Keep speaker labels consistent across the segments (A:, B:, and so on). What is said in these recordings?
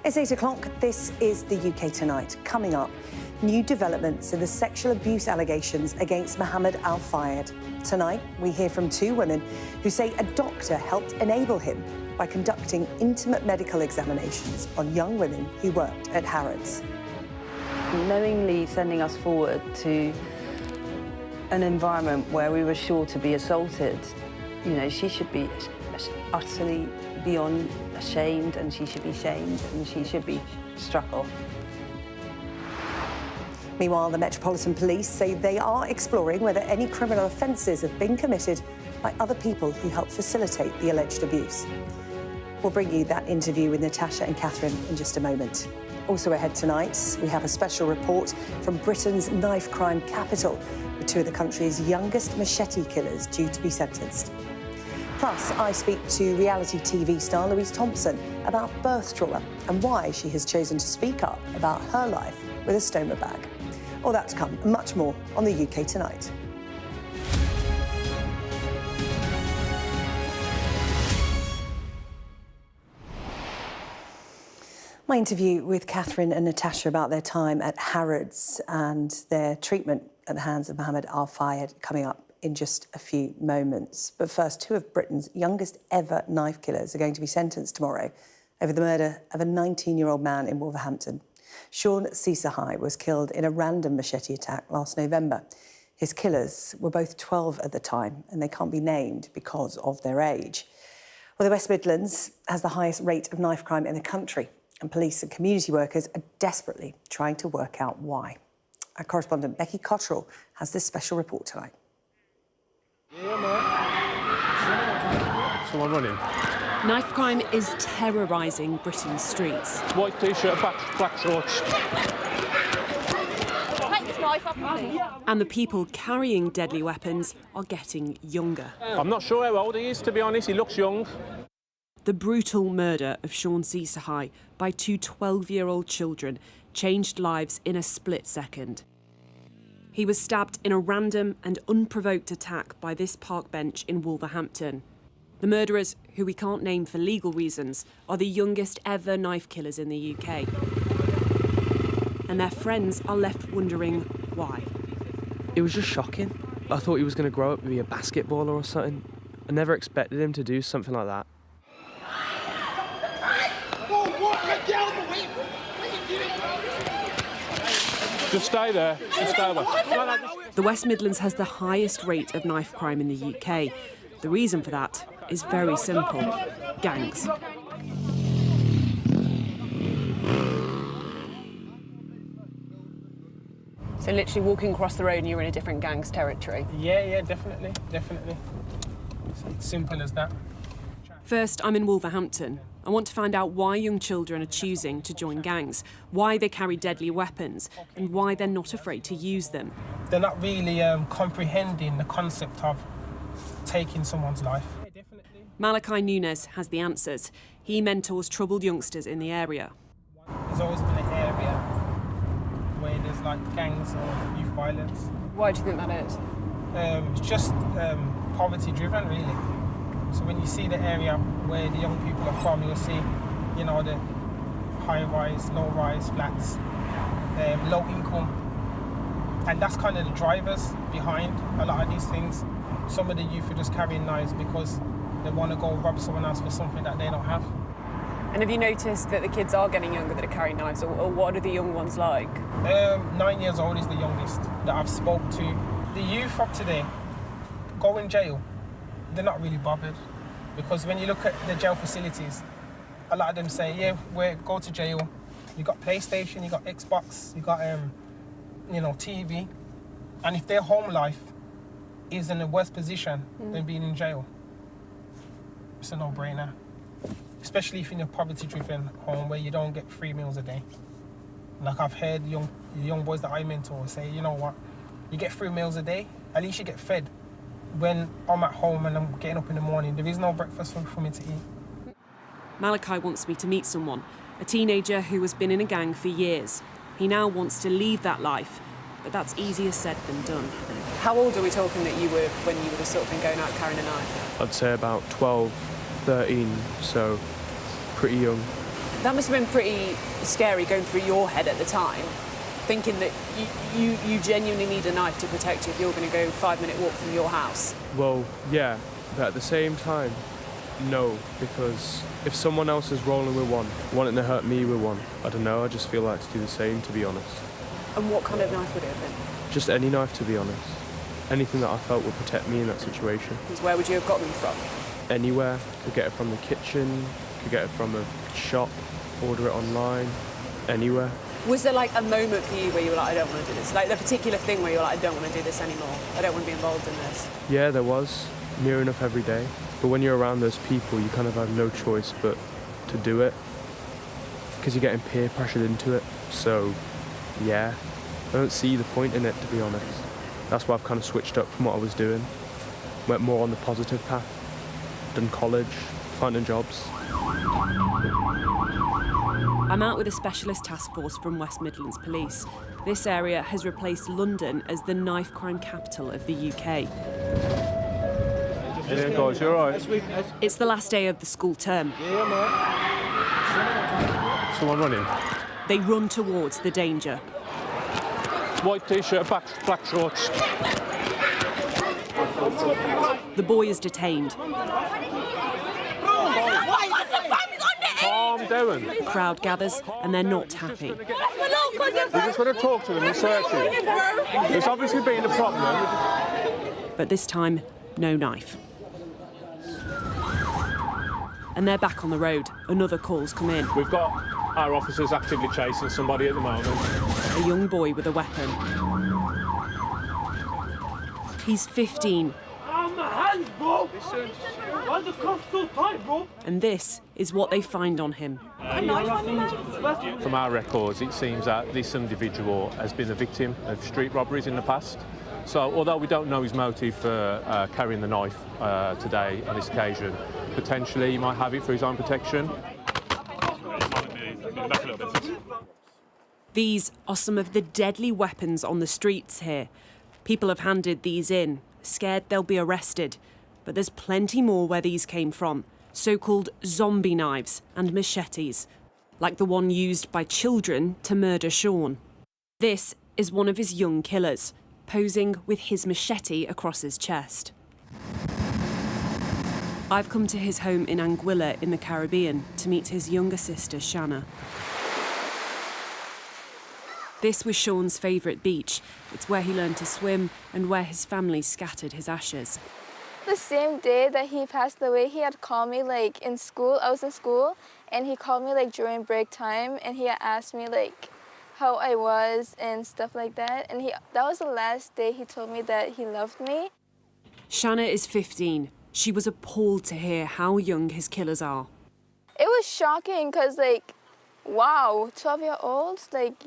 A: It's 8 o'clock. This is the UK Tonight. Coming up, new developments in the sexual abuse allegations against Mohamed al Fayed. Tonight, we hear from two women who say a doctor helped enable him by conducting intimate medical examinations on young women who worked at Harrods.
B: Knowingly sending us forward to an environment where we were sure to be assaulted, you know, she should be utterly beyond ashamed, and she should be shamed, and she should be struck off.
A: Meanwhile, the Metropolitan Police say they are exploring whether any criminal offences have been committed by other people who helped facilitate the alleged abuse. We'll bring you that interview with Natasha and Catherine in just a moment. Also ahead tonight, we have a special report from Britain's knife crime capital, with two of the country's youngest machete killers due to be sentenced. Plus, I speak to reality TV star Louise Thompson about birth trauma and why she has chosen to speak up about her life with a stoma bag. All that to come, and much more on the UK Tonight. My interview with Catherine and Natasha about their time at Harrods and their treatment at the hands of Mohamed al Fayed coming up in just a few moments. But first, two of Britain's youngest ever knife killers are going to be sentenced tomorrow over the murder of a 19-year-old man in Wolverhampton. Sean Ceesay was killed in a random machete attack last November. His killers were both 12 at the time, and they can't be named because of their age. Well, the West Midlands has the highest rate of knife crime in the country, and police and community workers are desperately trying to work out why. Our correspondent Becky Cottrell has this special report tonight.
C: Someone running.
D: Knife crime is terrorising Britain's streets.
C: White T-shirt, black shorts.
E: Take this knife off me.
D: And the people carrying deadly weapons are getting younger.
C: I'm not sure how old he is, to be honest. He looks young.
D: The brutal murder of Sean Ceesay by two 12-year-old children changed lives in a split second. He was stabbed in a random and unprovoked attack by this park bench in Wolverhampton. The murderers, who we can't name for legal reasons, are the youngest ever knife killers in the UK. And their friends are left wondering why.
F: It was just shocking. I thought he was going to grow up and be a basketballer or something. I never expected him to do something like that.
C: Just stay there. Just stay there.
D: The West Midlands has the highest rate of knife crime in the UK. The reason for that is very simple: gangs.
E: So literally walking across the road and you're in a different gang's territory?
G: Yeah, definitely. It's simple as that.
D: First, I'm in Wolverhampton. I want to find out why young children are choosing to join gangs, why they carry deadly weapons, and why they're not afraid to use them.
G: They're not really comprehending the concept of taking someone's life.
D: Malachi Nunes has the answers. He mentors troubled youngsters in the area.
G: There's always been an area where there's like gangs or youth violence.
E: Why do you think that is?
G: It's just poverty driven, really. So when you see the area where the young people are from, you'll see, you know, the high-rise, low-rise flats, low income. And that's kind of the drivers behind a lot of these things. Some of the youth are just carrying knives because they want to go rob someone else for something that they don't have.
E: And have you noticed that the kids are getting younger that are carrying knives, or what are the young ones like?
G: 9 years old is the youngest that I've spoke to. The youth of today go in jail. They're not really bothered, because when you look at the jail facilities, a lot of them say, yeah, go to jail. You got PlayStation, you got Xbox, you got TV, and if their home life is in a worse position than being in jail, it's a no-brainer. Especially if you're in a poverty-driven home where you don't get 3 meals a day. Like I've heard young boys that I mentor say, you know what, you get 3 meals a day, at least you get fed. When I'm at home and I'm getting up in the morning, there is no breakfast for me to eat.
D: Malachi wants me to meet someone, a teenager who has been in a gang for years. He now wants to leave that life, but that's easier said than done.
E: How old are we talking that you were when you would have sort of been going out carrying a knife?
F: I'd say about 12, 13, so pretty young.
E: That must have been pretty scary going through your head at the time, thinking that you genuinely need a knife to protect you if you're going to go 5-minute walk from your house.
F: Well, yeah, but at the same time, no, because if someone else is rolling with one, wanting to hurt me with one, I don't know, I just feel like to do the same, to be honest.
E: And what kind of knife would it have been?
F: Just any knife, to be honest. Anything that I felt would protect me in that situation.
E: Where would you have got them from?
F: Anywhere. Could get it from the kitchen, could get it from a shop, order it online, anywhere.
E: Was there like a moment for you where you were like, I don't want to do this? Like the particular thing where you were like, I don't want to do this anymore. I don't want to be involved in this.
F: Yeah, there was. Near enough every day. But when you're around those people, you kind of have no choice but to do it. Because you're getting peer pressured into it. So, yeah, I don't see the point in it, to be honest. That's why I've kind of switched up from what I was doing. Went more on the positive path. Done college, finding jobs.
D: I'm out with a specialist task force from West Midlands Police. This area has replaced London as the knife crime capital of the UK.
C: Yeah, guys, you all right?
D: It's the last day of the school term.
C: Someone running?
D: They run towards the danger.
C: White t-shirt, black shorts.
D: The boy is detained.
C: Calm down.
D: The crowd gathers and they're not happy.
C: We just want to talk to them and search it. There's obviously been a problem.
D: But this time, no knife. And they're back on the road. Another call's come in.
C: We've got our officers actively chasing somebody at the moment.
D: A young boy with a weapon. He's 15. And this is what they find on him.
C: From our records, it seems that this individual has been a victim of street robberies in the past. So, although we don't know his motive for carrying the knife today on this occasion, potentially he might have it for his own protection.
D: These are some of the deadly weapons on the streets here. People have handed these in, scared they'll be arrested. But there's plenty more where these came from. So-called zombie knives and machetes, like the one used by children to murder Sean. This is one of his young killers, posing with his machete across his chest. I've come to his home in Anguilla in the Caribbean to meet his younger sister, Shanna. This was Sean's favourite beach. It's where he learned to swim and where his family scattered his ashes.
H: The same day that he passed away, he had called me like in school. I was in school, and he called me like during break time, and he had asked me like how I was and stuff like that. And that was the last day he told me that he loved me.
D: Shanna is 15. She was appalled to hear how young his killers are.
H: It was shocking because like, wow, 12-year-olds, like,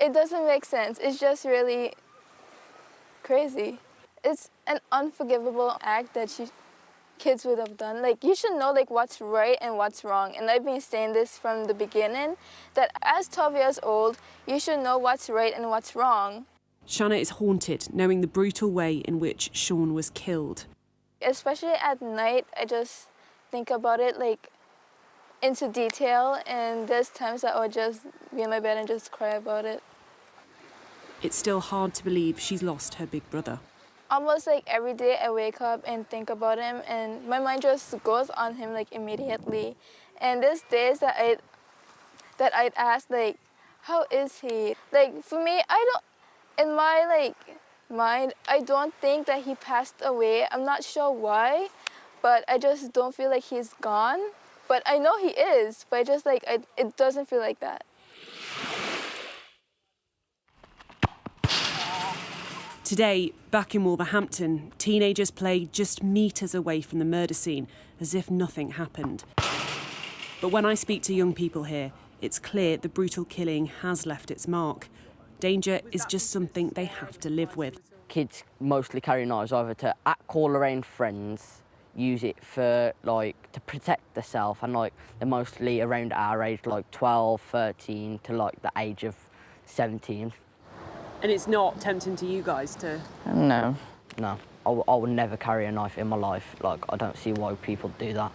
H: it doesn't make sense. It's just really crazy. It's an unforgivable act that kids would have done. Like, you should know like what's right and what's wrong. And I've been saying this from the beginning, that as 12 years old, you should know what's right and what's wrong.
D: Shanna is haunted, knowing the brutal way in which Sean was killed.
H: Especially at night, I just think about it like into detail, and there's times that I would just be in my bed and just cry about it.
D: It's still hard to believe she's lost her big brother.
H: Almost like every day I wake up and think about him, and my mind just goes on him like immediately. And there's days that I'd ask like, how is he? Like, for me, in my like mind, I don't think that he passed away. I'm not sure why, but I just don't feel like he's gone. But I know he is, but just like it doesn't feel like that.
D: Today, back in Wolverhampton, teenagers play just metres away from the murder scene, as if nothing happened. But when I speak to young people here, it's clear the brutal killing has left its mark. Danger is just something they have to live with.
I: Kids mostly carry knives either to call around friends, use it for, like, to protect themselves, and, like, they're mostly around our age, like 12, 13, to, like, the age of 17.
E: And it's not tempting to you guys to...
I: No. No. I would never carry a knife in my life. Like, I don't see why people do that.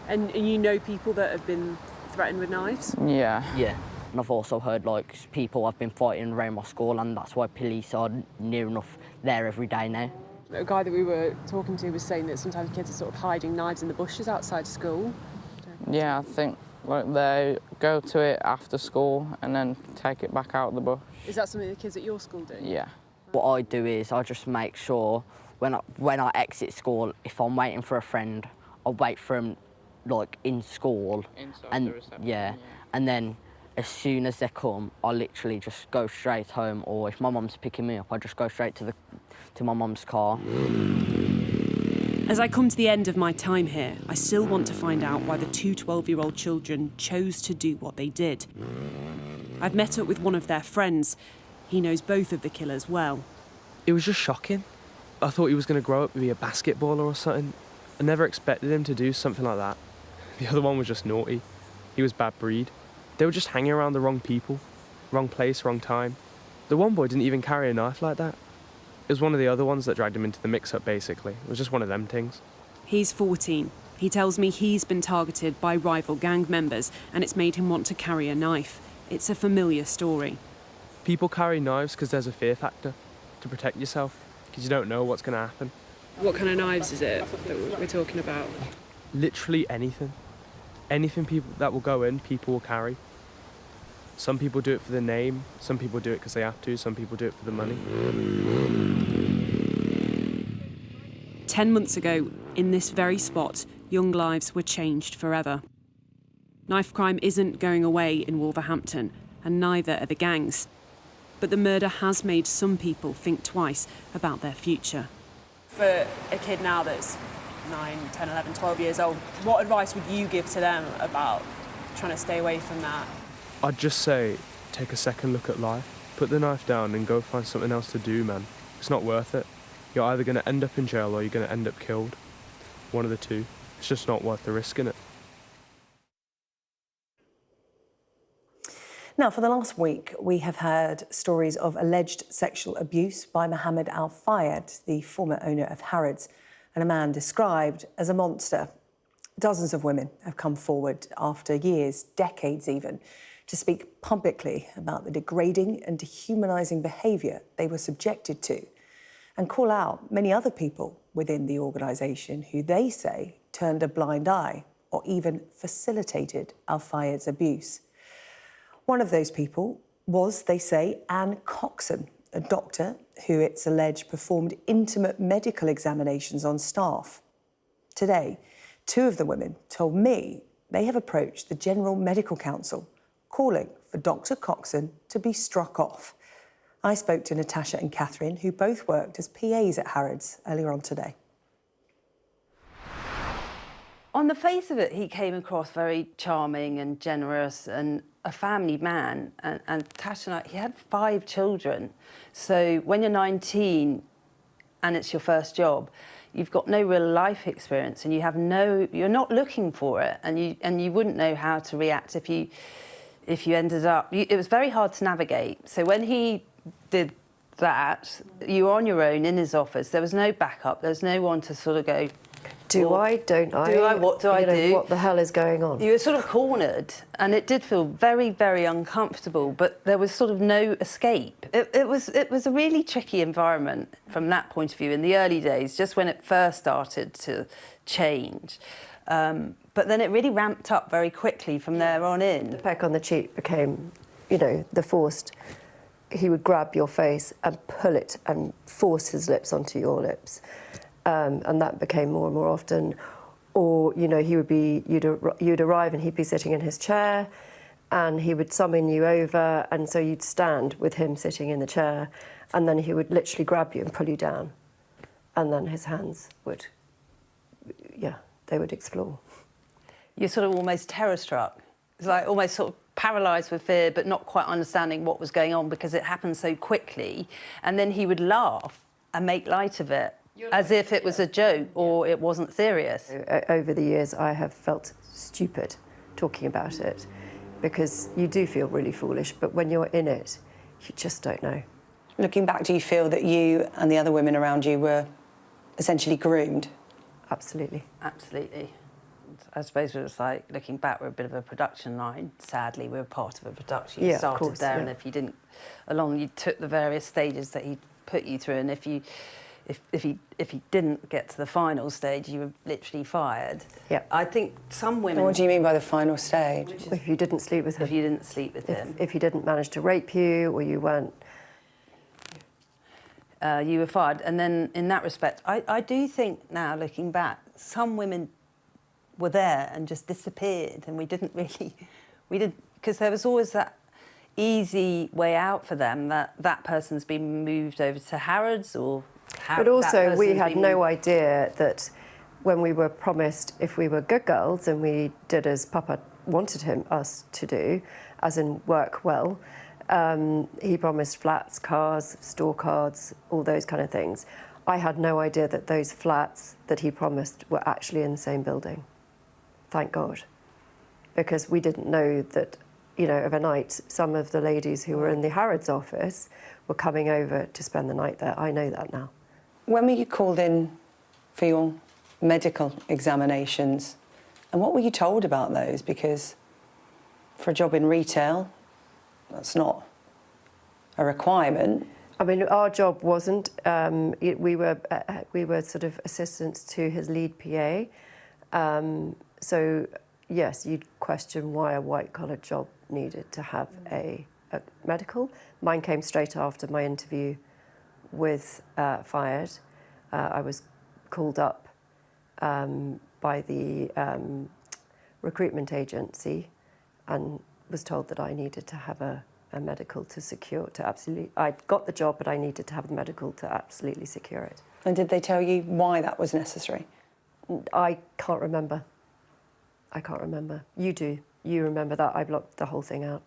E: And you know people that have been
D: threatened with knives?
J: Yeah.
I: Yeah. And I've also heard, like, people have been fighting around my school, and that's why police are near enough there every day now.
D: A guy that we were talking to was saying that sometimes kids are sort of hiding knives in the bushes outside school.
J: Yeah, I think like they go to it after school and then take it back out of the bush.
D: Is that something the kids at your school do?
J: Yeah.
I: What I do is I just make sure when I exit school, if I'm waiting for a friend, I wait for him, like, in school.
J: Inside
I: and
J: the reception,
I: yeah, and then as soon as they come, I literally just go straight home, or if my mum's picking me up, I just go straight to my mum's car.
D: As I come to the end of my time here, I still want to find out why the two 12-year-old children chose to do what they did. I've met up with one of their friends. He knows both of the killers well.
F: It was just shocking. I thought he was going to grow up and be a basketballer or something. I never expected him to do something like that. The other one was just naughty. He was bad breed. They were just hanging around the wrong people. Wrong place, wrong time. The one boy didn't even carry a knife like that. It was one of the other ones that dragged him into the mix-up, basically. It was just one of them things.
D: He's 14. He tells me he's been targeted by rival gang members and it's made him want to carry a knife. It's a familiar story.
F: People carry knives because there's a fear factor, to protect yourself, because you don't know what's going to happen.
D: What kind of knives is it that we're talking about?
F: Literally anything. Anything that will go in, people will carry. Some people do it for the name, some people do it because they have to, some people do it for the money.
D: 10 months ago, in this very spot, young lives were changed forever. Knife crime isn't going away in Wolverhampton, and neither are the gangs. But the murder has made some people think twice about their future.
E: For a kid now that's 9, 10, 11, 12 years old, what advice would you give to them about trying to stay away from that?
F: I'd just say, take a second look at life. Put the knife down and go find something else to do, man. It's not worth it. You're either going to end up in jail or you're going to end up killed. One of the two. It's just not worth the risk, innit?
A: Now, for the last week, we have heard stories of alleged sexual abuse by Mohamed al Fayed, the former owner of Harrods, and a man described as a monster. Dozens of women have come forward after years, decades even, to speak publicly about the degrading and dehumanising behaviour they were subjected to, and call out many other people within the organisation who they say turned a blind eye or even facilitated al Fayed's abuse. One of those people was, they say, Anne Coxon, a doctor who it's alleged performed intimate medical examinations on staff. Today, two of the women told me they have approached the General Medical Council, calling for Dr. Coxon to be struck off. I spoke to Natasha and Catherine, who both worked as PAs at Harrods earlier on today.
B: On the face of it, he came across very charming and generous and a family man. And Tash and I, he had 5 children. So when you're 19 and it's your first job, you've got no real life experience and you're not looking for it, and you wouldn't know how to react if you ended up. It was very hard to navigate. So when he did that, you were on your own in his office. There was no backup. There was no one to sort of go,
K: do I, don't I?
B: Do I, what do I do?
K: What the hell is going on?
B: You were sort of cornered, and it did feel very, very uncomfortable, but there was sort of no escape. It was a really tricky environment from that point of view in the early days, just when it first started to change. But then it really ramped up very quickly from there on in.
K: The peck on the cheek became, the forced. He would grab your face and pull it and force his lips onto your lips. And that became more and more often. Or, you'd arrive and he'd be sitting in his chair and he would summon you over, and so you'd stand with him sitting in the chair, and then he would literally grab you and pull you down. And then his hands would, they would explore.
B: You're sort of almost terror-struck. It's like almost sort of paralysed with fear, but not quite understanding what was going on because it happened so quickly. And then he would laugh and make light of it, as if it was a joke or it wasn't serious.
K: Over the years, I have felt stupid talking about it because you do feel really foolish, but when you're in it, you just don't know.
A: Looking back, do you feel that you and the other women around you were essentially groomed?
K: Absolutely.
B: Absolutely. I suppose it was like, looking back, we're a bit of a production line. Sadly, we're part of a production. You
K: Yeah, of
B: started
K: course,
B: there,
K: yeah.
B: and if you didn't, you took the various stages that he put you through, and if he didn't get to the final stage, you were literally fired.
K: Yeah.
B: I think some women...
A: And what do you mean by the final stage?
K: If you didn't sleep with him.
B: If you didn't sleep with him.
K: If he didn't manage to rape you, or you weren't...
B: You were fired. And then, in that respect, I do think now, looking back, some women were there and just disappeared, and we didn't, because there was always that easy way out for them, that person's been moved over to Harrods, or...
K: But also, we had no idea that when we were promised, if we were good girls and we did as Papa wanted us to do, as in work well, he promised flats, cars, store cards, all those kind of things. I had no idea that those flats that he promised were actually in the same building. Thank God. Because we didn't know that, you know, overnight, some of the ladies who were in the Harrods office were coming over to spend the night there. I know that now.
A: When were you called in for your medical examinations? And what were you told about those? Because for a job in retail, that's not a requirement.
K: I mean, our job wasn't. We were sort of assistants to his lead PA. So, yes, you'd question why a white-collar job needed to have a medical. Mine came straight after my interview with Fayed. I was called up by the recruitment agency and was told that I needed to have a medical to secure, I got the job, but I needed to have the medical to absolutely secure it.
A: And did they tell you why that was necessary?
K: I can't remember. I can't remember. You do. You remember that. I blocked the whole thing out.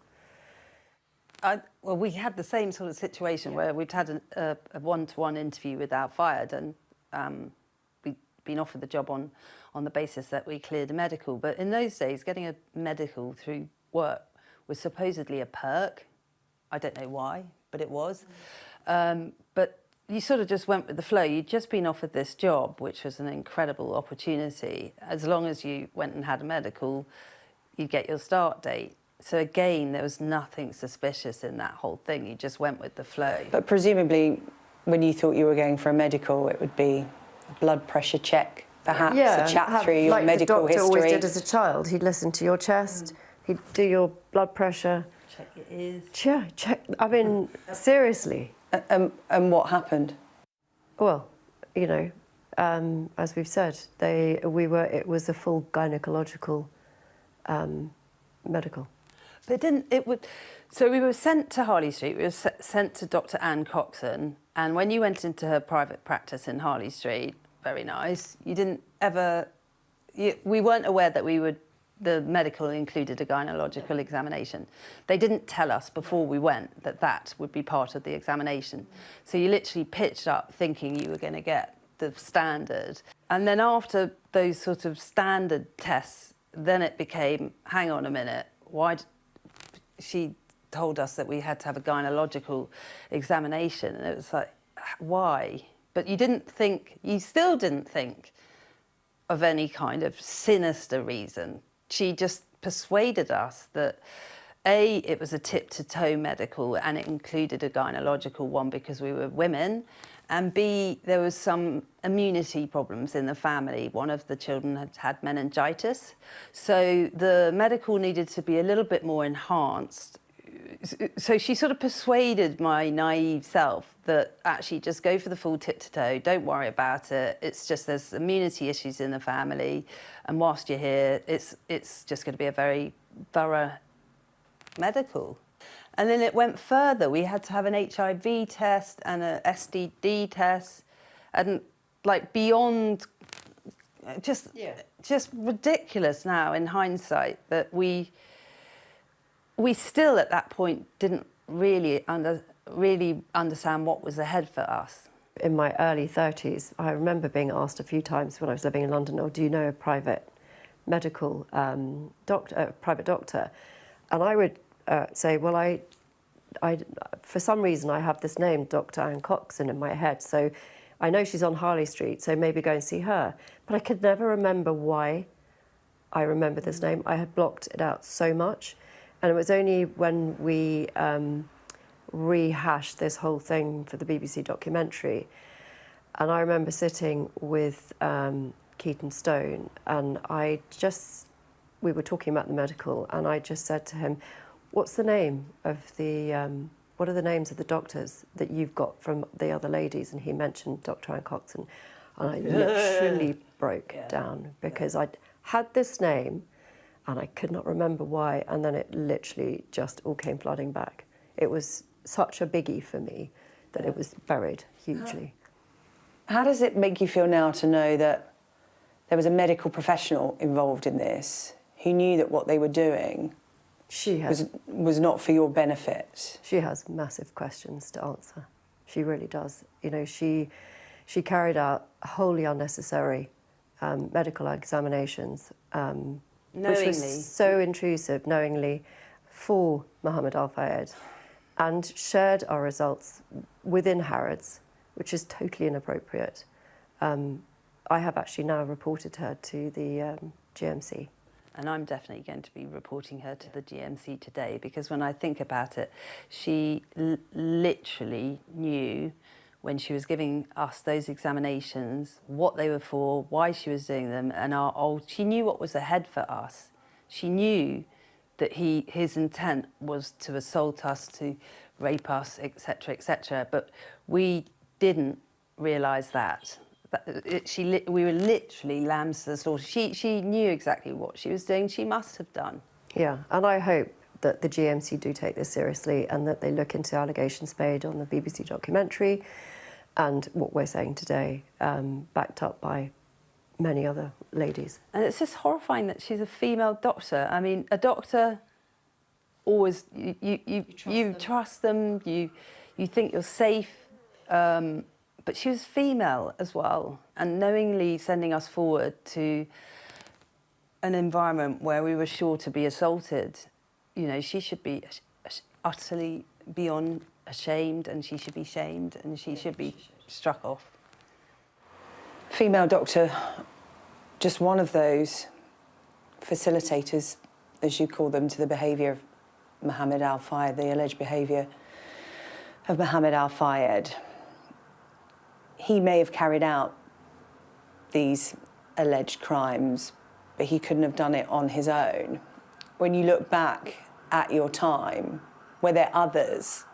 B: Well, we had the same sort of situation where we'd had a one-to-one interview with Al Fayed, and we'd been offered the job on the basis that we cleared a medical. But in those days, getting a medical through work was supposedly a perk. I don't know why, but it was. But you sort of just went with the flow. You'd just been offered this job, which was an incredible opportunity. As long as you went and had a medical, you'd get your start date. So again, there was nothing suspicious in that whole thing. You just went with the flow.
A: But presumably, when you thought you were going for a medical, it would be a blood pressure check, perhaps a chat through your medical history.
K: Like the doctor always did as a child. He'd listen to your chest, he'd do your blood pressure.
B: Check your ears.
K: Yeah, check. I mean, seriously.
A: And what happened?
K: Well, you know, as we've said, it was a full gynecological medical.
B: But so we were sent to Harley Street, we were sent to Dr. Anne Coxon, and when you went into her private practice in Harley Street, very nice, you didn't ever... we weren't aware that the medical included a gynecological examination. They didn't tell us before we went that would be part of the examination. So you literally pitched up thinking you were going to get the standard. And then after those sort of standard tests, then it became, hang on a minute, she told us that we had to have a gynecological examination, and it was like, why? But you still didn't think of any kind of sinister reason. She just persuaded us that A, it was a tip-to-toe medical and it included a gynecological one because we were women, and B, there was some immunity problems in the family. One of the children had meningitis, so the medical needed to be a little bit more enhanced. So she sort of persuaded my naive self that actually just go for the full tip-to-toe, don't worry about it, it's just there's immunity issues in the family, and whilst you're here, it's just going to be a very thorough medical. And then it went further. We had to have an HIV test and a STD test, and like beyond, just ridiculous now in hindsight that we still at that point didn't really understand what was ahead for us.
K: In my early 30s, I remember being asked a few times when I was living in London, "Oh, do you know a private medical private doctor?" And I would say, well, I for some reason I have this name, Dr. Anne Coxon, in my head, so I know she's on Harley Street, so maybe go and see her. But I could never remember why I remember this name. I had blocked it out so much. And it was only when we rehashed this whole thing for the BBC documentary, and I remember sitting with Keaton Stone, and we were talking about the medical, and I just said to him, what's the name of what are the names of the doctors that you've got from the other ladies? And he mentioned Dr. Anne Cox, and I literally broke down because I'd had this name and I could not remember why, and then it literally just all came flooding back. It was such a biggie for me that it was buried hugely.
A: How does it make you feel now to know that there was a medical professional involved in this who knew that what they were doing was not for your benefit?
K: She has massive questions to answer. She really does. You know, she carried out wholly unnecessary medical examinations, which was so intrusive, knowingly, for Mohamed al Fayed, and shared our results within Harrods, which is totally inappropriate. I have actually now reported her to the GMC.
B: And I'm definitely going to be reporting her to the GMC today, because when I think about it, she literally knew when she was giving us those examinations what they were for, why she was doing them, and she knew what was ahead for us. She knew that his intent was to assault us, to rape us, etc., etc. But we didn't realise that. We were literally lambs to the slaughter. She knew exactly what she was doing. She must have done.
K: Yeah, and I hope that the GMC do take this seriously and that they look into allegations made on the BBC documentary and what we're saying today, backed up by many other ladies.
B: And it's just horrifying that she's a female doctor. I mean, a doctor always, you trust them, you think you're safe, but she was female as well, and knowingly sending us forward to an environment where we were sure to be assaulted, you know, she should be utterly beyond ashamed, and she should be shamed, and she should be struck off.
A: Female doctor, just one of those facilitators, as you call them, to the behaviour of Mohamed al Fayed, the alleged behaviour of Mohamed al Fayed. He may have carried out these alleged crimes, but he couldn't have done it on his own. When you look back at your time, were there others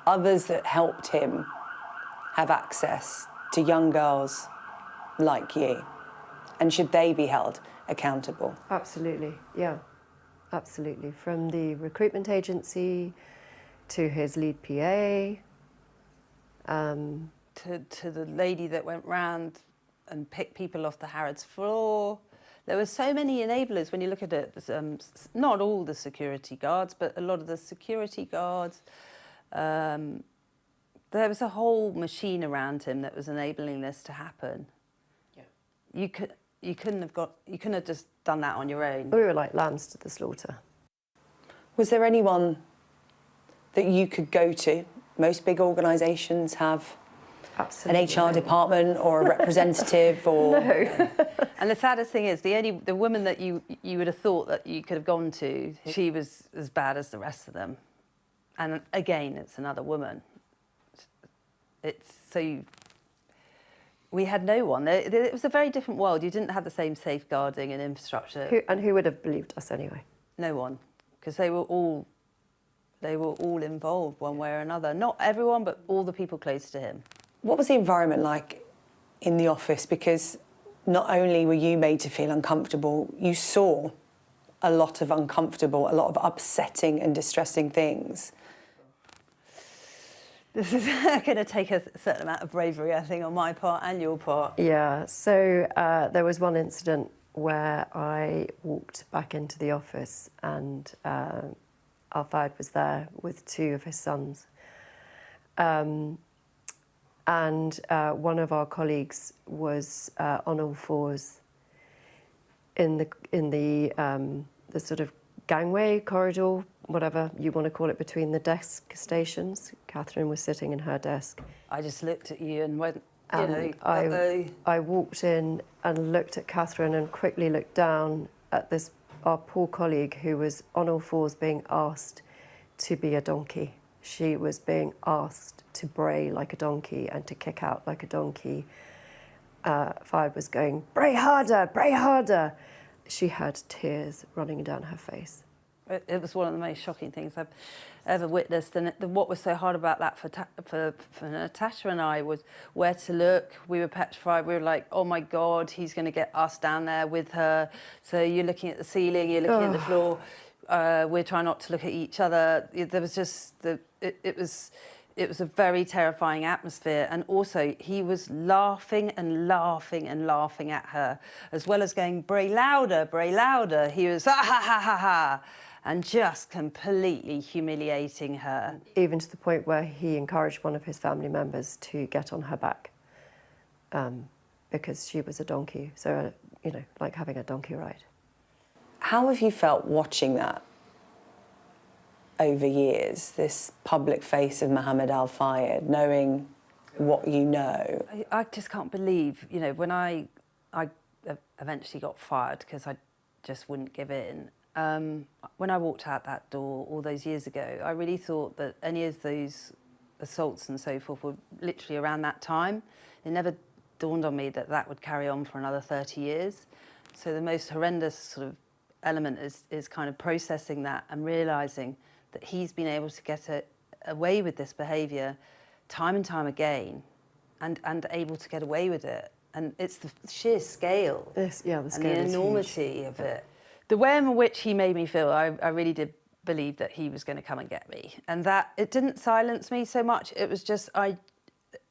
A: that helped him have access to young girls like you? And should they be held accountable? Absolutely, yeah, absolutely. From the recruitment agency to his lead PA,
B: to the lady that went round and picked people off the Harrods floor. There were so many enablers when you look at it. Not all the security guards, but a lot of the security guards. There was a whole machine around him that was enabling this to happen. Yeah. You couldn't have just done that on your own.
K: We were like lambs to the slaughter.
A: Was there anyone that you could go to? Most big organisations have an HR department or a representative, or
K: no.
B: And the saddest thing is, the woman that you would have thought that you could have gone to, she was as bad as the rest of them. And again, it's another woman. We had no one. It was a very different world. You didn't have the same safeguarding and infrastructure.
K: Who would have believed us anyway?
B: No one, because they were all involved one way or another. Not everyone, but all the people close to him.
A: What was the environment like in the office? Because not only were you made to feel uncomfortable, you saw a lot of uncomfortable, a lot of upsetting and distressing things.
B: This is going to take a certain amount of bravery, I think, on my part and your part.
K: Yeah, so there was one incident where I walked back into the office and Al Fayed was there with two of his sons. And one of our colleagues was on all fours in the sort of gangway, corridor, whatever you want to call it, between the desk stations. Catherine was sitting in her desk.
B: I just looked at you and went,
K: I walked in and looked at Catherine and quickly looked down at this our poor colleague who was on all fours being asked to be a donkey. She was being asked to bray like a donkey and to kick out like a donkey. Fayed was going, bray harder, bray harder. She had tears running down her face.
B: It was one of the most shocking things I've ever witnessed, and what was so hard about that for Natasha and I was where to look. We were petrified. We were like, oh my God, he's going to get us down there with her. So you're looking at the ceiling, you're looking at the floor. We're trying not to look at each other. There was just it was a very terrifying atmosphere, and also he was laughing and laughing and laughing at her, as well as going, bray louder, bray louder. He was, ha ha ha ha ha, and just completely humiliating her.
K: Even to the point where he encouraged one of his family members to get on her back because she was a donkey. So, you know, like having a donkey ride.
A: How have you felt watching that over years, this public face of Mohamed al Fayed, knowing what you know?
B: I just can't believe, you know, when I eventually got fired because I just wouldn't give in. When I walked out that door all those years ago, I really thought that any of those assaults and so forth were literally around that time. It never dawned on me that that would carry on for another 30 years. So the most horrendous sort of element is kind of processing that and realising that he's been able to get away with this behaviour time and time again and able to get away with it. And it's the sheer scale
K: The scale
B: and the enormity of it. The way in which he made me feel, I really did believe that he was going to come and get me. And that it didn't silence me so much. It was just,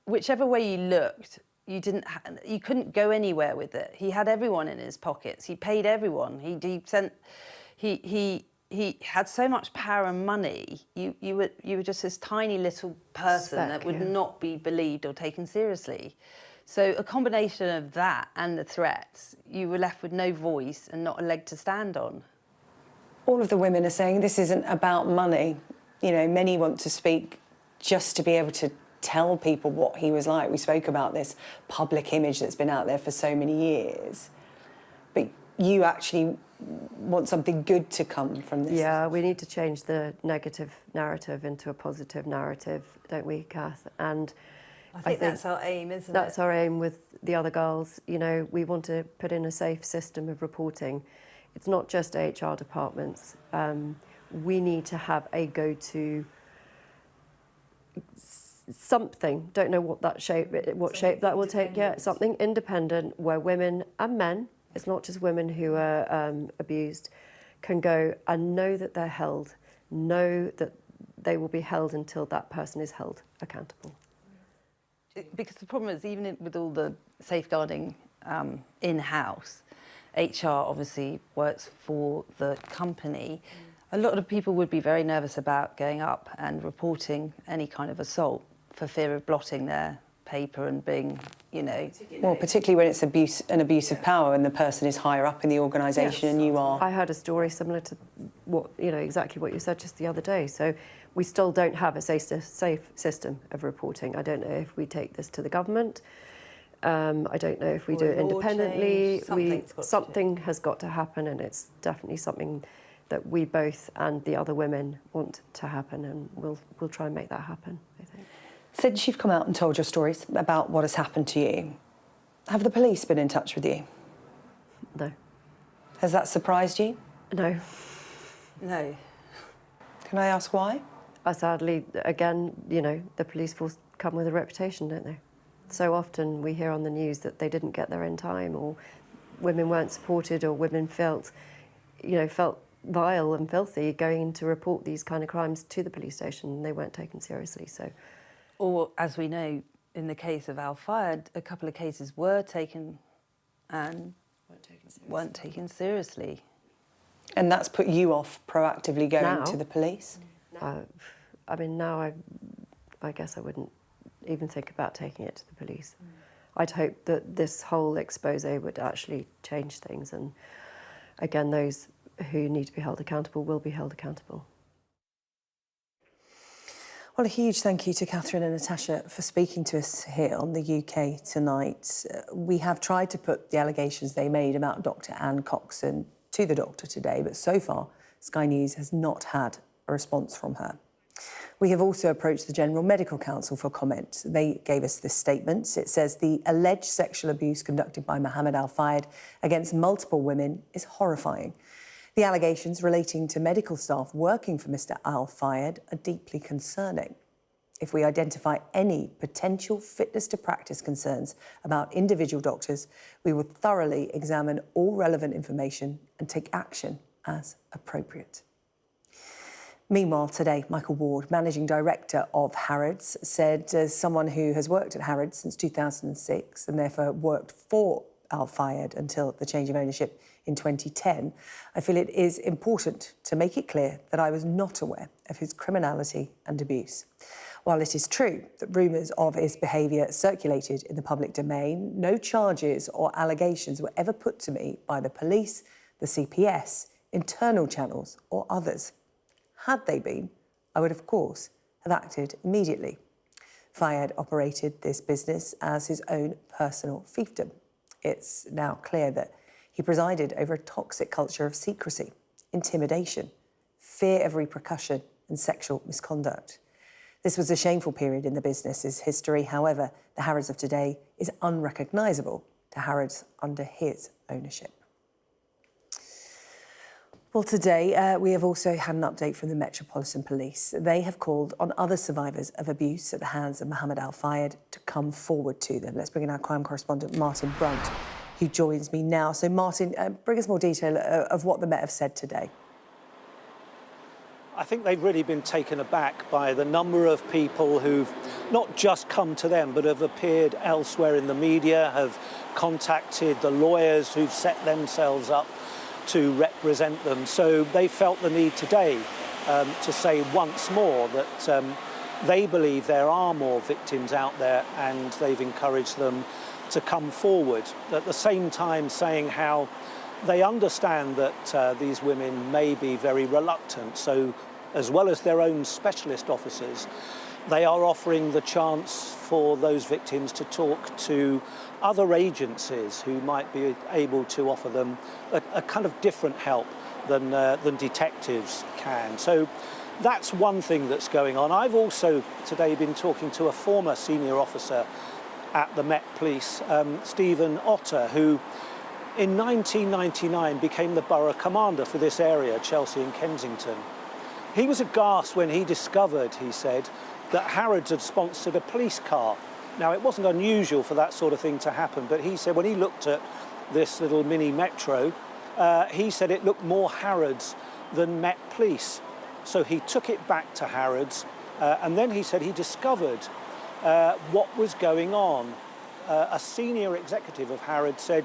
B: whichever way you looked, you couldn't go anywhere with it. He had everyone in his pockets. He paid everyone. He had so much power and money. You were just this tiny little person that would not be believed or taken seriously. So a combination of that and the threats, you were left with no voice and not a leg to stand on.
A: All of the women are saying this isn't about money. You know, many want to speak just to be able to tell people what he was like. We spoke about this public image that's been out there for so many years. But you actually want something good to come from this.
K: Yeah, we need to change the negative narrative into a positive narrative, don't we, Kath? And
B: I think that's our aim, isn't it?
K: That's our aim with the other girls. You know, we want to put in a safe system of reporting. It's not just HR departments. We need to have a go-to something. Don't know what shape that will take yet. Something independent where women and men, it's not just women who are abused, can go and know that they're held, know that they will be held until that person is held accountable.
B: Because the problem is, even with all the safeguarding in-house, HR obviously works for the company. A lot of people would be very nervous about going up and reporting any kind of assault for fear of blotting their paper and being, you know...
A: Well, particularly when it's an abuse of power and the person is higher up in the organisation and you are...
K: I heard a story similar to what, you know, exactly what you said just the other day. So we still don't have a safe system of reporting. I don't know if we take this to the government. I don't know if we do it independently. Something has got to happen, and it's definitely something that we both and the other women want to happen, and we'll try and make that happen, I think.
A: Since you've come out and told your stories about what has happened to you, have the police been in touch with you?
K: No.
A: Has that surprised you?
K: No.
B: No.
K: Can I ask why? Sadly, again, you know, the police force come with a reputation, don't they? So often we hear on the news that they didn't get there in time, or women weren't supported, or women felt vile and filthy going to report these kind of crimes to the police station, and they weren't taken seriously. So,
B: or as we know, in the case of Al Fayed, a couple of cases were taken and weren't taken seriously.
A: And that's put you off proactively going to the police?
K: I mean, now I guess I wouldn't even think about taking it to the police. I'd hope that this whole expose would actually change things, and again, those who need to be held accountable will be held accountable.
A: Well, a huge thank you to Catherine and Natasha for speaking to us here on the UK Tonight. We have tried to put the allegations they made about Dr. Anne Coxon to the doctor today, but so far, Sky News has not had a response from her. We have also approached the General Medical Council for comment. They gave us this statement. It says the alleged sexual abuse conducted by Mohamed al Fayed against multiple women is horrifying. The allegations relating to medical staff working for Mr al Fayed are deeply concerning. If we identify any potential fitness to practice concerns about individual doctors, we will thoroughly examine all relevant information and take action as appropriate. Meanwhile, today, Michael Ward, Managing Director of Harrods, said, as someone who has worked at Harrods since 2006 and therefore worked for al Fayed until the change of ownership in 2010, I feel it is important to make it clear that I was not aware of his criminality and abuse. While it is true that rumours of his behaviour circulated in the public domain, no charges or allegations were ever put to me by the police, the CPS, internal channels or others. Had they been, I would, of course, have acted immediately. Fayed operated this business as his own personal fiefdom. It's now clear that he presided over a toxic culture of secrecy, intimidation, fear of repercussion and sexual misconduct. This was a shameful period in the business's history. However, the Harrods of today is unrecognisable to Harrods under his ownership. Well, today we have also had an update from the Metropolitan Police. They have called on other survivors of abuse at the hands of Mohamed al Fayed to come forward to them. Let's bring in our crime correspondent, Martin Brunt, who joins me now. So, Martin, bring us more detail of what the Met have said today.
L: I think they've really been taken aback by the number of people who've not just come to them, but have appeared elsewhere in the media, have contacted the lawyers who've set themselves up to represent them. So they felt the need today to say once more that they believe there are more victims out there and they've encouraged them to come forward. At the same time saying how they understand that these women may be very reluctant. So as well as their own specialist officers, they are offering the chance for those victims to talk to other agencies who might be able to offer them a kind of different help than detectives can. So that's one thing that's going on. I've also today been talking to a former senior officer at the Met Police, Stephen Otter, who in 1999 became the borough commander for this area, Chelsea and Kensington. He was aghast when he discovered, he said, that Harrods had sponsored a police car. Now, it wasn't unusual for that sort of thing to happen, but he said when he looked at this little mini metro, he said it looked more Harrods than Met Police. So he took it back to Harrods, and then he said he discovered what was going on. A senior executive of Harrods said,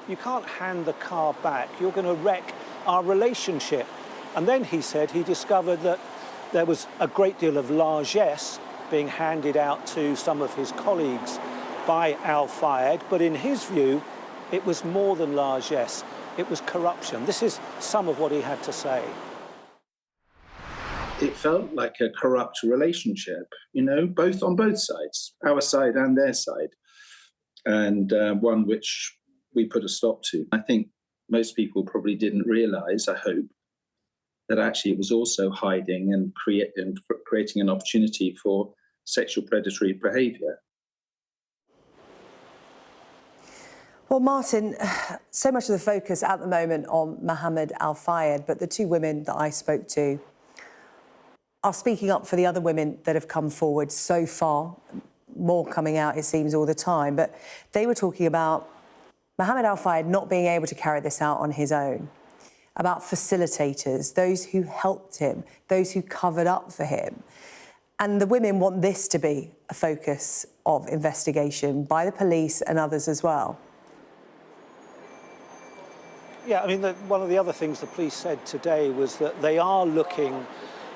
L: "You can't hand the car back, you're going to wreck our relationship." And then he said he discovered that there was a great deal of largesse being handed out to some of his colleagues by al Fayed, but in his view, it was more than largesse, it was corruption. This is some of what he had to say.
M: It felt like a corrupt relationship, you know, on both sides, our side and their side, and one which we put a stop to. I think most people probably didn't realise, I hope, that actually it was also hiding and creating an opportunity for sexual predatory behaviour.
A: Well, Martin, so much of the focus at the moment on Mohamed al Fayed, but the two women that I spoke to are speaking up for the other women that have come forward so far. More coming out, it seems, all the time. But they were talking about Mohamed al Fayed not being able to carry this out on his own, about facilitators, those who helped him, those who covered up for him. And the women want this to be a focus of investigation by the police and others as well.
L: Yeah, I mean, one of the other things the police said today was that they are looking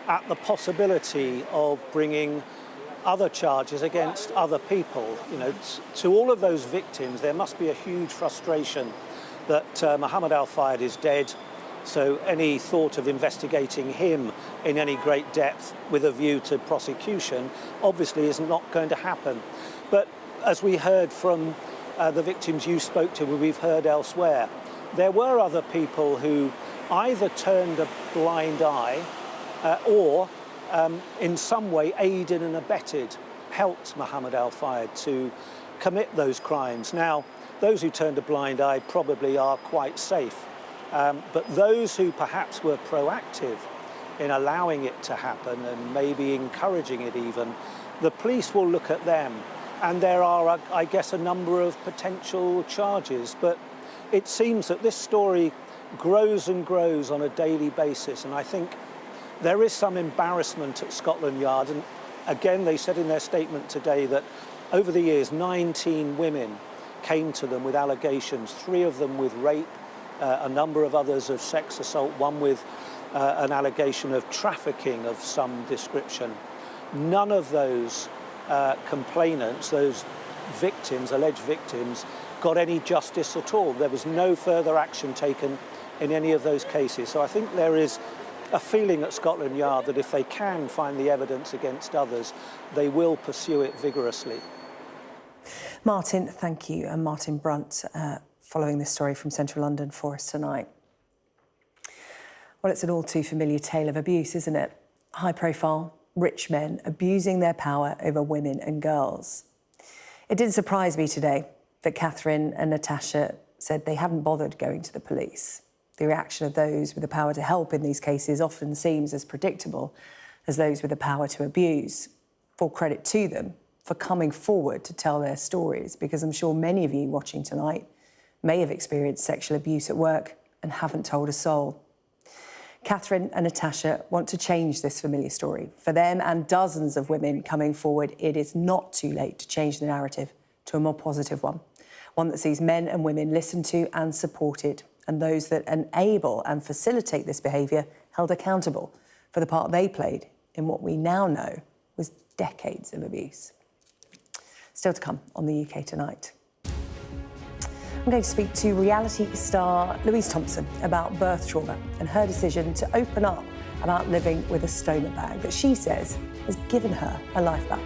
L: at the possibility of bringing other charges against other people. You know, to all of those victims, there must be a huge frustration that Mohamed al Fayed is dead. So any thought of investigating him in any great depth with a view to prosecution obviously is not going to happen. But as we heard from the victims you spoke to, we've heard elsewhere, there were other people who either turned a blind eye or in some way aided and abetted, helped Mohamed al Fayed to commit those crimes. Now, those who turned a blind eye probably are quite safe, but those who perhaps were proactive in allowing it to happen and maybe encouraging it even, the police will look at them. And there are, I guess, a number of potential charges, but it seems that this story grows and grows on a daily basis, and I think there is some embarrassment at Scotland Yard. And again, they said in their statement today that over the years 19 women came to them with allegations, 3 of them with rape, a number of others of sex assault, one with an allegation of trafficking of some description. None of those complainants, those victims, alleged victims, got any justice at all. There was no further action taken in any of those cases. So I think there is a feeling at Scotland Yard that if they can find the evidence against others, they will pursue it vigorously.
A: Martin, thank you. And Martin Brunt, following this story from Central London for us tonight. Well, it's an all too familiar tale of abuse, isn't it? High-profile, rich men abusing their power over women and girls. It didn't surprise me today that Catherine and Natasha said they hadn't bothered going to the police. The reaction of those with the power to help in these cases often seems as predictable as those with the power to abuse. Full credit to them for coming forward to tell their stories, because I'm sure many of you watching tonight may have experienced sexual abuse at work and haven't told a soul. Catherine and Natasha want to change this familiar story. For them and dozens of women coming forward, it is not too late to change the narrative to a more positive one that sees men and women listened to and supported, and those that enable and facilitate this behaviour held accountable for the part they played in what we now know was decades of abuse. Still to come on the UK Tonight. I'm going to speak to reality star Louise Thompson about birth trauma and her decision to open up about living with a stoma bag that she says has given her her life back.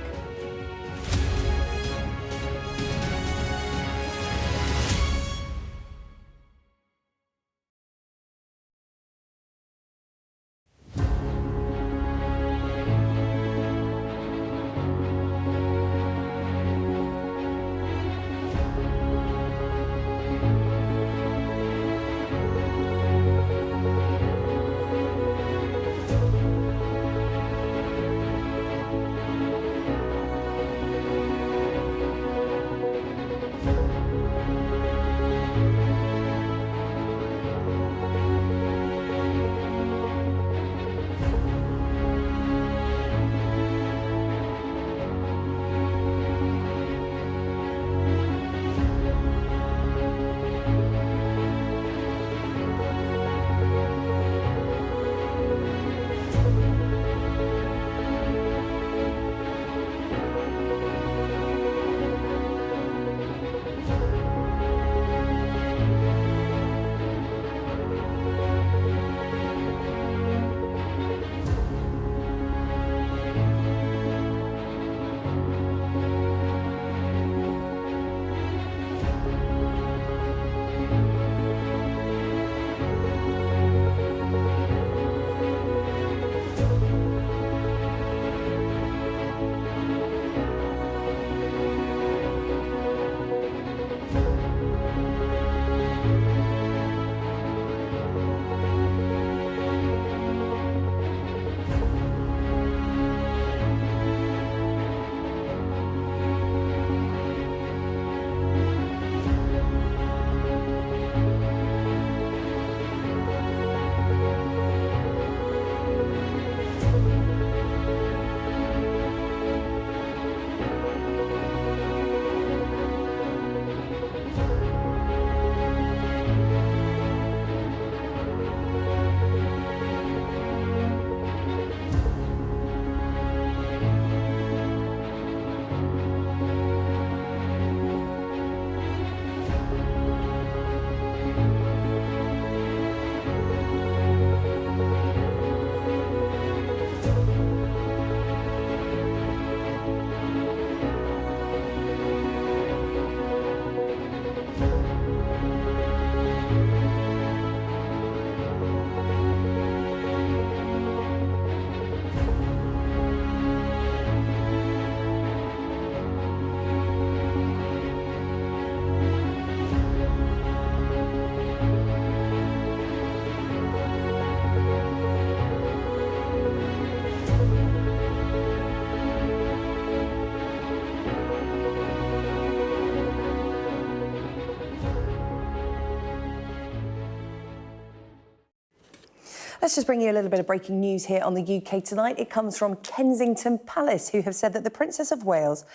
A: Let's just bring you a little bit of breaking news here on the UK tonight. It comes from Kensington Palace, who have said that the Princess of Wales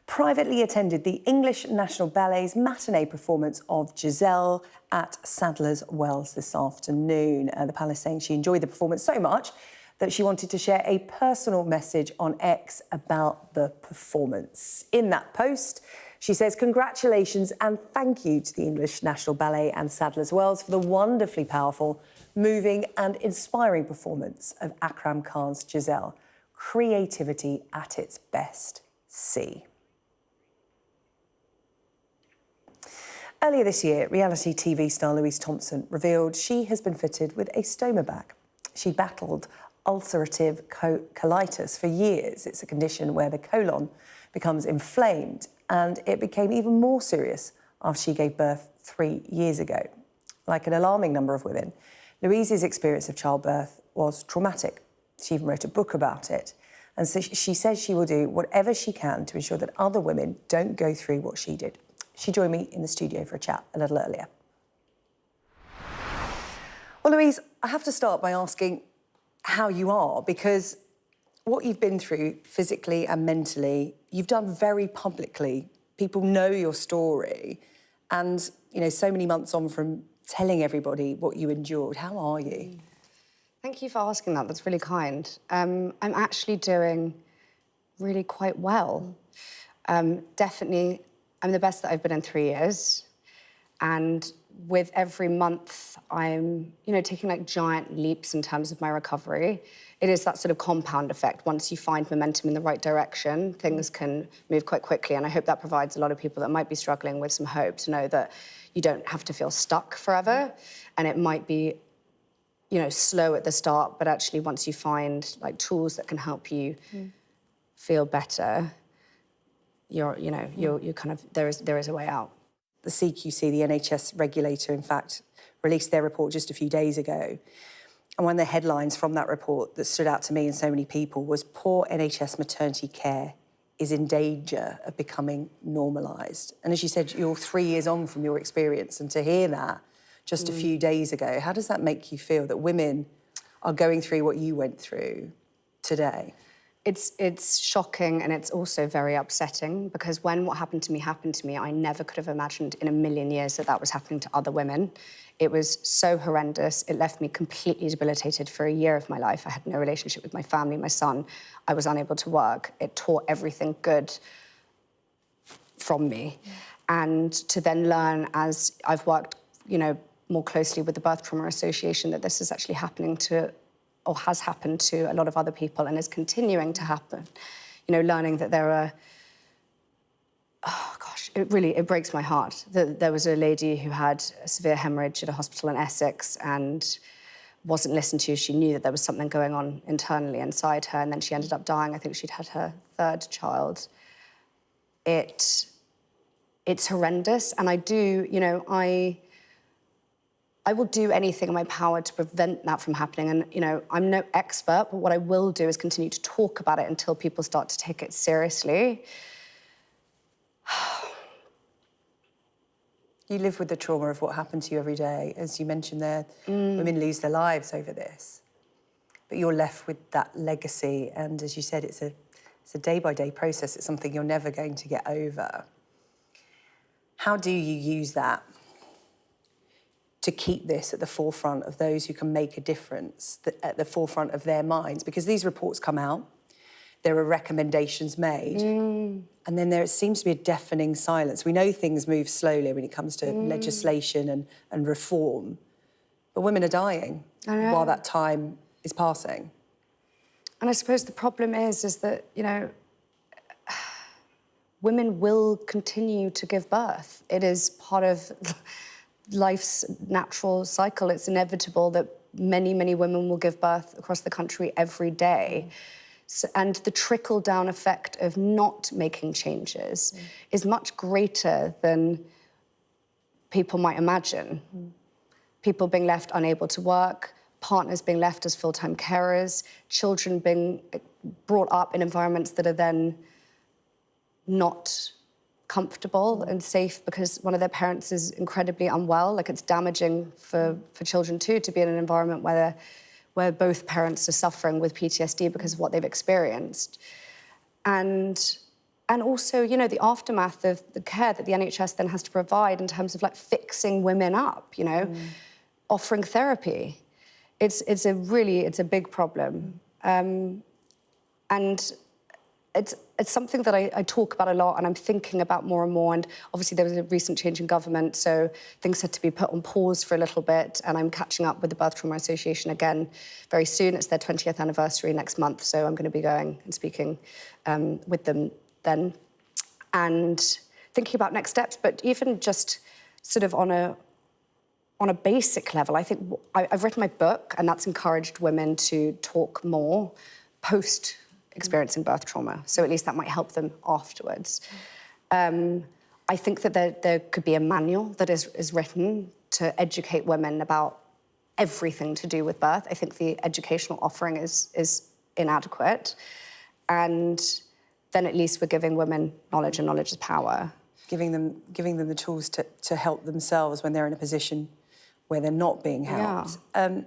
A: privately attended the English National Ballet's matinee performance of Giselle at Sadler's Wells this afternoon. The Palace saying she enjoyed the performance so much that she wanted to share a personal message on X about the performance. In that post, she says, congratulations and thank you to the English National Ballet and Sadler's Wells for the wonderfully powerful, moving and inspiring performance of Akram Khan's Giselle. Creativity at its best. See. Earlier this year, reality TV star Louise Thompson revealed she has been fitted with a stoma bag. She battled ulcerative colitis for years. It's a condition where the colon becomes inflamed, and it became even more serious after she gave birth 3 years ago. Like an alarming number of women, Louise's experience of childbirth was traumatic. She even wrote a book about it. And so she says she will do whatever she can to ensure that other women don't go through what she did. She joined me in the studio for a chat a little earlier. Well, Louise, I have to start by asking how you are, because what you've been through physically and mentally, you've done very publicly. People know your story. And, you know, so many months on from telling everybody what you endured, how are you?
N: Thank you for asking that. That's really kind. I'm actually doing really quite well. Definitely, I'm the best that I've been in 3 years. And with every month, I'm, you know, taking like giant leaps in terms of my recovery. It is that sort of compound effect. Once you find momentum in the right direction, things can move quite quickly. And I hope that provides a lot of people that might be struggling with some hope to know that you don't have to feel stuck forever. And it might be, you know, slow at the start, but actually once you find like tools that can help you feel better, you're kind of, there is a way out.
A: The CQC, the NHS regulator, in fact, released their report just a few days ago. And one of the headlines from that report that stood out to me and so many people was poor NHS maternity care is in danger of becoming normalised. And as you said, you're 3 years on from your experience, and to hear that just a few days ago, how does that make you feel that women are going through what you went through today?
N: It's shocking, and it's also very upsetting, because when what happened to me, I never could have imagined in a million years that that was happening to other women. It was so horrendous. It left me completely debilitated for a year of my life. I had no relationship with my family, my son. I was unable to work. It tore everything good from me. And to then learn, as I've worked, you know, more closely with the Birth Trauma Association, that this is actually happening to, or has happened to, a lot of other people and is continuing to happen. You know, learning that there are, oh gosh, it breaks my heart. There was a lady who had a severe hemorrhage at a hospital in Essex and wasn't listened to. She knew that there was something going on internally inside her, and then she ended up dying. I think she'd had her 3rd child. It's horrendous, and I do, you know, I will do anything in my power to prevent that from happening. And, you know, I'm no expert, but what I will do is continue to talk about it until people start to take it seriously.
A: You live with the trauma of what happened to you every day. As you mentioned there, women lose their lives over this. But you're left with that legacy. And as you said, it's a day-by-day process. It's something you're never going to get over. How do you use that to keep this at the forefront of those who can make a difference, at the forefront of their minds? Because these reports come out, there are recommendations made, and then there seems to be a deafening silence. We know things move slowly when it comes to legislation and reform, but women are dying while that time is passing.
N: And I suppose the problem is that, you know, women will continue to give birth. It is part of life's natural cycle. It's inevitable that many, many women will give birth across the country every day. So, and the trickle-down effect of not making changes is much greater than people might imagine. People being left unable to work, partners being left as full-time carers, children being brought up in environments that are then not comfortable and safe because one of their parents is incredibly unwell. Like, it's damaging for children too to be in an environment where where both parents are suffering with PTSD because of what they've experienced. And also, you know, the aftermath of the care that the NHS then has to provide in terms of like fixing women up, you know, offering therapy. It's a big problem. And it's something that I talk about a lot and I'm thinking about more and more. And obviously there was a recent change in government, so things had to be put on pause for a little bit. And I'm catching up with the Birth Trauma Association again very soon. It's their 20th anniversary next month, so I'm going to be going and speaking with them then. And thinking about next steps, but even just sort of on a basic level, I think I've written my book, and that's encouraged women to talk more post experiencing birth trauma. So at least that might help them afterwards. I think that there could be a manual that is written to educate women about everything to do with birth. I think the educational offering is inadequate. And then at least we're giving women knowledge, and knowledge is power.
A: Giving them the tools to help themselves when they're in a position where they're not being helped. Yeah.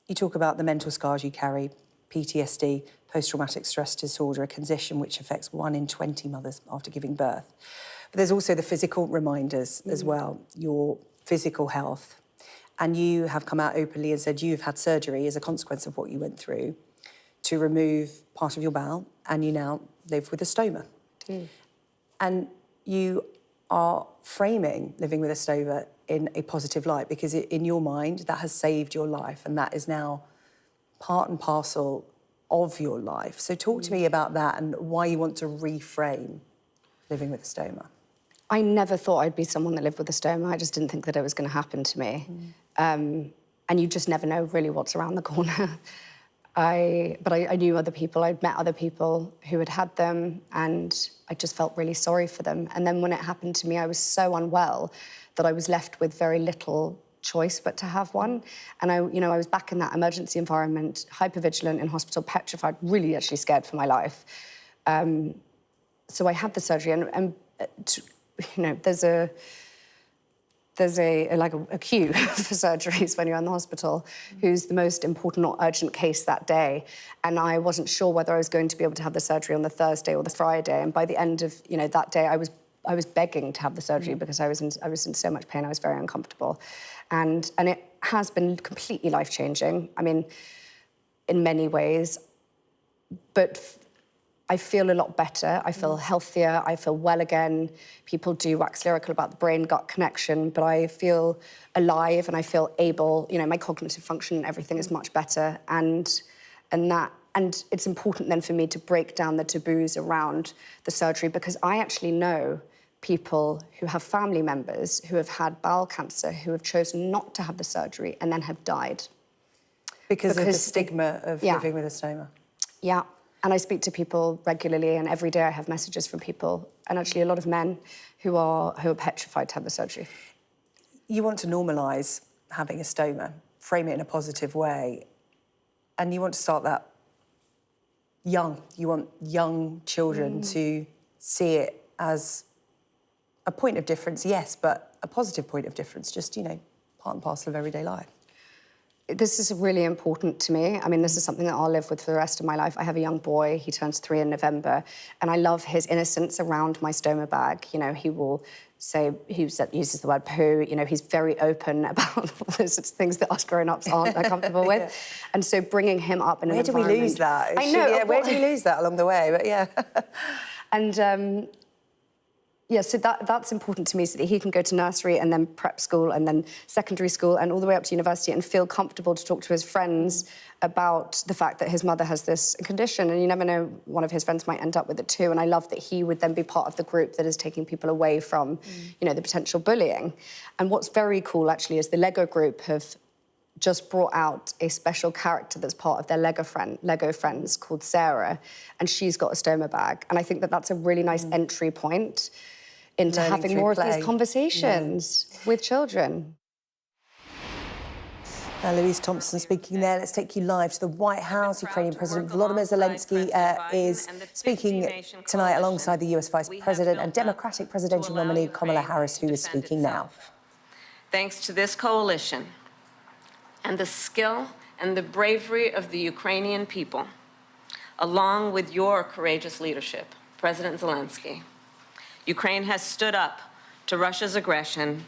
A: You talk about the mental scars you carry, PTSD, post-traumatic stress disorder, a condition which affects 1 in 20 mothers after giving birth. But there's also the physical reminders as well, your physical health. And you have come out openly and said you've had surgery as a consequence of what you went through to remove part of your bowel, and you now live with a stoma. And you are framing living with a stoma in a positive light, because in your mind that has saved your life and that is now part and parcel of your life. So talk to me about that and why you want to reframe living with a stoma.
N: I never thought I'd be someone that lived with a stoma. I just didn't think that it was going to happen to me. And you just never know really what's around the corner. But I knew other people, I'd met other people who had had them, and I just felt really sorry for them. And then when it happened to me, I was so unwell that I was left with very little choice but to have one. And I was back in that emergency environment, hypervigilant in hospital, petrified, really actually scared for my life. So I had the surgery, and there's a queue for surgeries when you're in the hospital, who's the most important or urgent case that day. And I wasn't sure whether I was going to be able to have the surgery on the Thursday or the Friday. And by the end of that day, I was begging to have the surgery because I was in so much pain. I was very uncomfortable, and it has been completely life-changing. I mean, in many ways, but I feel a lot better. I feel healthier. I feel well again. People do wax lyrical about the brain-gut connection, but I feel alive and I feel able. My cognitive function and everything is much better, and it's important then for me to break down the taboos around the surgery, because I actually know people who have family members who have had bowel cancer who have chosen not to have the surgery and then have died.
A: Because of the stigma of living with a stoma?
N: Yeah. And I speak to people regularly, and every day I have messages from people, and actually a lot of men who are petrified to have the surgery.
A: You want to normalise having a stoma, frame it in a positive way, and you want to start that young. You want young children to see it as a point of difference, yes, but a positive point of difference, just, part and parcel of everyday life.
N: This is really important to me. I mean, this is something that I'll live with for the rest of my life. I have a young boy, he turns 3 in November, and I love his innocence around my stoma bag. He will say, he uses the word poo, he's very open about all those sorts of things that us grown-ups aren't comfortable with. And so bringing him up in an environment...
A: Where do we lose that?
N: I know.
A: Where do we lose that along the way? But yeah.
N: And... so that's important to me, so that he can go to nursery and then prep school and then secondary school and all the way up to university and feel comfortable to talk to his friends about the fact that his mother has this condition, and you never know, one of his friends might end up with it too. And I love that he would then be part of the group that is taking people away from, the potential bullying. And what's very cool, actually, is the Lego group have just brought out a special character that's part of their Lego friends called Sarah, and she's got a stoma bag. And I think that that's a really nice entry point into having more of these conversations with children.
A: Louise Thompson speaking there. Let's take you live to the White House. Ukrainian President Volodymyr Zelensky is speaking tonight alongside the US Vice President and Democratic presidential nominee Kamala Harris, who is speaking now.
O: Thanks to this coalition and the skill and the bravery of the Ukrainian people, along with your courageous leadership, President Zelensky, Ukraine has stood up to Russia's aggression,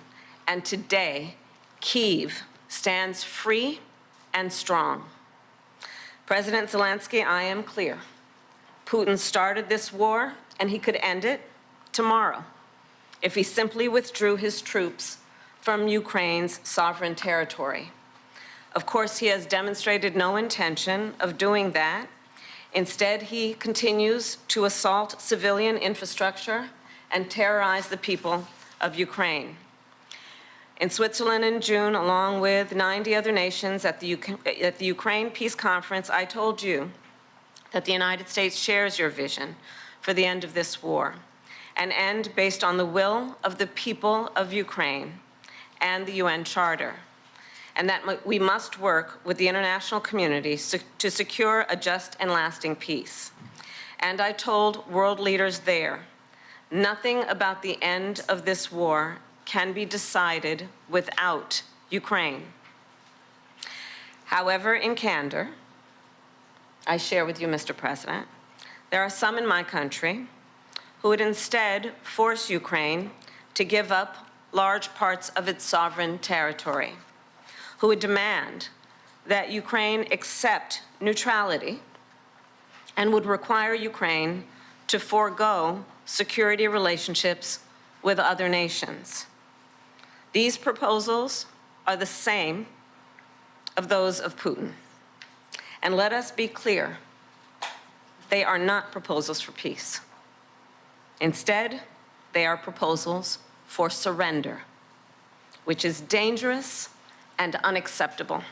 O: and today, Kyiv stands free and strong. President Zelensky, I am clear. Putin started this war, and he could end it tomorrow if he simply withdrew his troops from Ukraine's sovereign territory. Of course, he has demonstrated no intention of doing that. Instead, he continues to assault civilian infrastructure and terrorize the people of Ukraine. In Switzerland in June, along with 90 other nations at the Ukraine Peace Conference, I told you that the United States shares your vision for the end of this war, an end based on the will of the people of Ukraine and the UN Charter, and that we must work with the international community to secure a just and lasting peace. And I told world leaders there, nothing about the end of this war can be decided without Ukraine. However, in candor, I share with you, Mr. President, there are some in my country who would instead force Ukraine to give up large parts of its sovereign territory, who would demand that Ukraine accept neutrality and would require Ukraine to forego security relationships with other nations. These proposals are the same of those of Putin. And let us be clear, they are not proposals for peace. Instead, they are proposals for surrender, which is dangerous and unacceptable.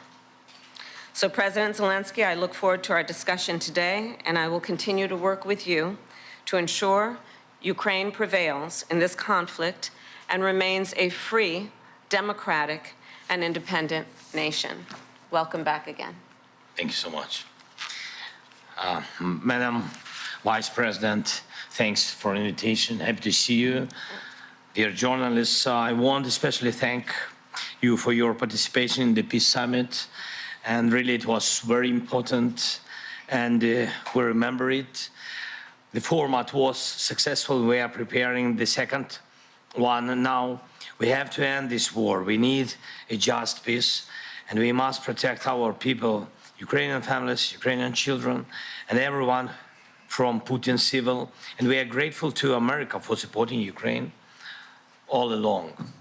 O: So, President Zelensky, I look forward to our discussion today, and I will continue to work with you to ensure Ukraine prevails in this conflict and remains a free, democratic, and independent nation. Welcome back again.
P: Thank you so much. Madam Vice President, thanks for the invitation. Happy to see you. Dear journalists, I want to especially thank you for your participation in the Peace Summit. And really, it was very important, and we remember it. The format was successful. We are preparing the second one. And now we have to end this war. We need a just peace, and we must protect our people, Ukrainian families, Ukrainian children, and everyone from Putin's civil. And we are grateful to America for supporting Ukraine all along.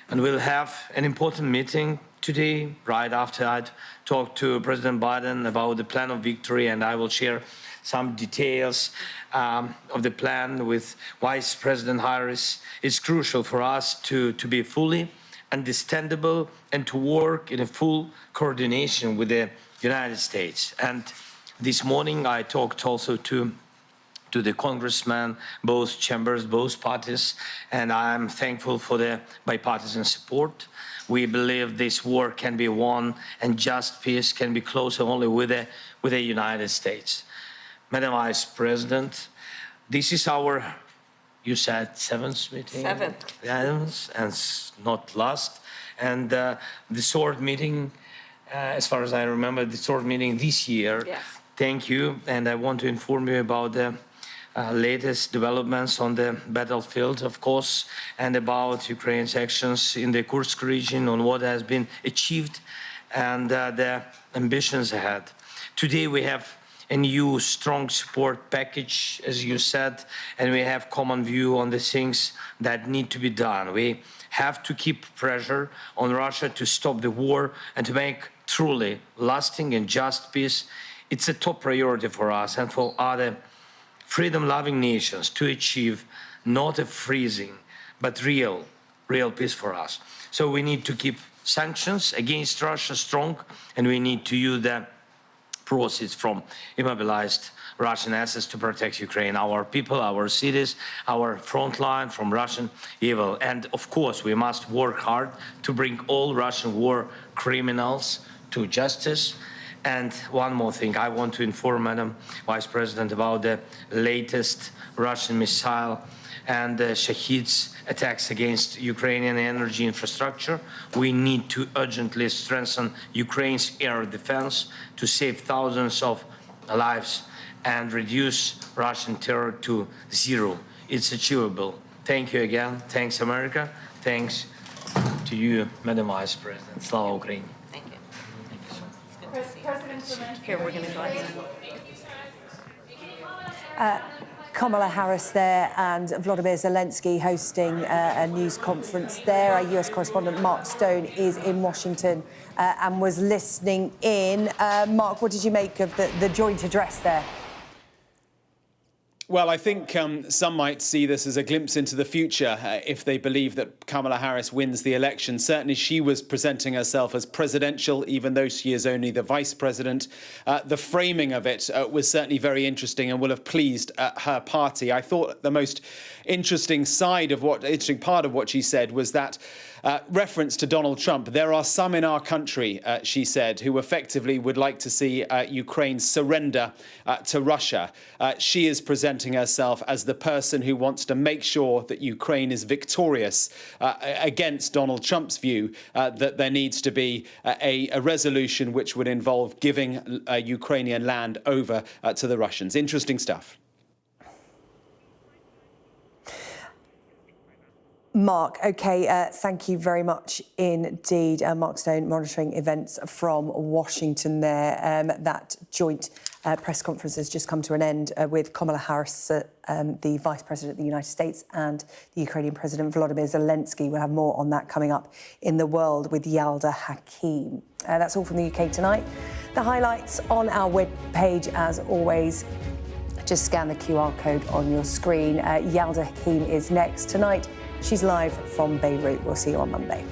P: And we'll have an important meeting today, right after I'd talked to President Biden about the plan of victory, and I will share some details of the plan with Vice President Harris. It's crucial for us to be fully understandable and to work in a full coordination with the United States. And this morning I talked also to the congressmen, both chambers, both parties, and I'm thankful for the bipartisan support. We believe this war can be won and just peace can be closer only with the United States. Madam Vice President, this is our, you said, seventh meeting? Seventh, and not last. And the third meeting, as far as I remember, the third meeting this year. Yes. Thank you, and I want to inform you about the latest developments on the battlefield, of course, and about Ukraine's actions in the Kursk region, on what has been achieved and the ambitions ahead. Today we have a new strong support package, as you said, and we have common view on the things that need to be done. We have to keep pressure on Russia to stop the war and to make truly lasting and just peace. It's a top priority for us and for other freedom-loving nations to achieve not a freezing, but real peace for us. So we need to keep sanctions against Russia strong, and we need to use the proceeds from immobilized Russian assets to protect Ukraine, our people, our cities, our front line from Russian evil. And of course, we must work hard to bring all Russian war criminals to justice And one more thing, I want to inform Madam Vice President about the latest Russian missile and the Shahid's attacks against Ukrainian energy infrastructure. We need to urgently strengthen Ukraine's air defense to save thousands of lives and reduce Russian terror to zero. It's achievable. Thank you again. Thanks, America. Thanks to you, Madam Vice President. Slava Ukraine.
O: Thank you.
E: Here, we're going to go.
A: Kamala Harris there and Volodymyr Zelensky hosting a news conference there. Our US correspondent Mark Stone is in Washington and was listening in. Mark, what did you make of the joint address there?
Q: Well, I think some might see this as a glimpse into the future if they believe that Kamala Harris wins the election. Certainly, she was presenting herself as presidential, even though she is only the vice president. The framing of it was certainly very interesting and will have pleased her party. I thought the most interesting part of what she said was that reference to Donald Trump. There are some in our country, she said, who effectively would like to see Ukraine surrender to Russia. She is presenting herself as the person who wants to make sure that Ukraine is victorious against Donald Trump's view that there needs to be a resolution which would involve giving Ukrainian land over to the Russians. Interesting stuff.
A: Mark, OK, thank you very much indeed. Mark Stone monitoring events from Washington there. That joint press conference has just come to an end with Kamala Harris, the Vice President of the United States, and the Ukrainian President Volodymyr Zelensky. We'll have more on that coming up in the world with Yalda Hakim. That's all from the UK tonight. The highlights on our webpage, as always. Just scan the QR code on your screen. Yalda Hakim is next tonight. She's live from Beirut. We'll see you on Monday.